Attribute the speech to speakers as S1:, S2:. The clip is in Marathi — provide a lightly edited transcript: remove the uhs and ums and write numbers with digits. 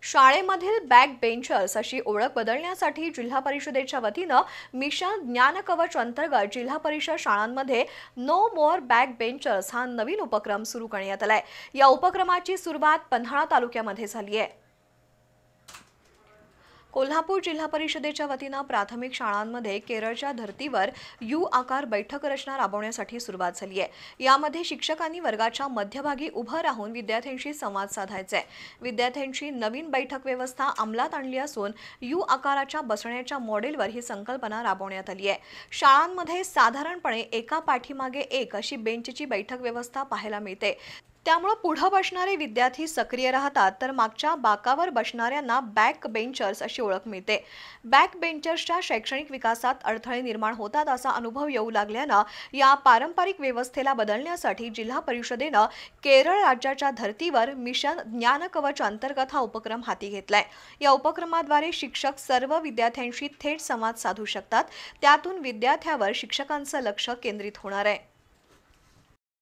S1: शाळेमधील बॅक बेंचर्स अशी ओळख बदलण्यासाठी जिल्हा परिषदेच्या वतीनं मिशन ज्ञानकवच अंतर्गत जिल्हा परिषद शाळांमध्ये नो मोर बॅक बेंचर्स हा नवीन उपक्रम सुरू करण्यात आलाय। या उपक्रमाची सुरुवात पन्हाळा तालुक्यामध्ये झाली आहे। कोल्हापूर जिल्हा परिषदेच्या वतीनं प्राथमिक शाळांमध्ये केरळच्या धर्तीवर यू आकार बैठक रचना राबवण्यासाठी सुरुवात झाली आहे। यामध्ये शिक्षकांनी वर्गाच्या मध्यभागी उभं राहून विद्यार्थ्यांशी संवाद साधायचा आहे। विद्यार्थ्यांची नवीन बैठक व्यवस्था अंमलात आणली असून यू आकाराच्या बसण्याच्या मॉडेलवर ही संकल्पना राबवण्यात आली आहे। शाळांमध्ये साधारणपणे एका पाठीमागे एक अशी बेंचची बैठक व्यवस्था पाहायला मिळते। त्यामुळे पुढे बसणारे विद्यार्थी सक्रिय राहतात, तर मागच्या बाकावर बसणाऱ्यांना बॅक बेंचर्स अशी ओळख मिळते। बॅक बेंचर्सच्या शैक्षणिक विकासात अडथळे निर्माण होतात असा अनुभव येऊ लागल्यानं या पारंपरिक व्यवस्थेला बदलण्यासाठी जिल्हा परिषदेनं केरळ राज्याच्या धर्तीवर मिशन ज्ञानकवच अंतर्गत हा उपक्रम हाती घेतलाय। या उपक्रमाद्वारे शिक्षक सर्व विद्यार्थ्यांशी थेट संवाद साधू शकतात। त्यातून विद्यार्थ्यावर शिक्षकांचं लक्ष केंद्रित होणार आहे।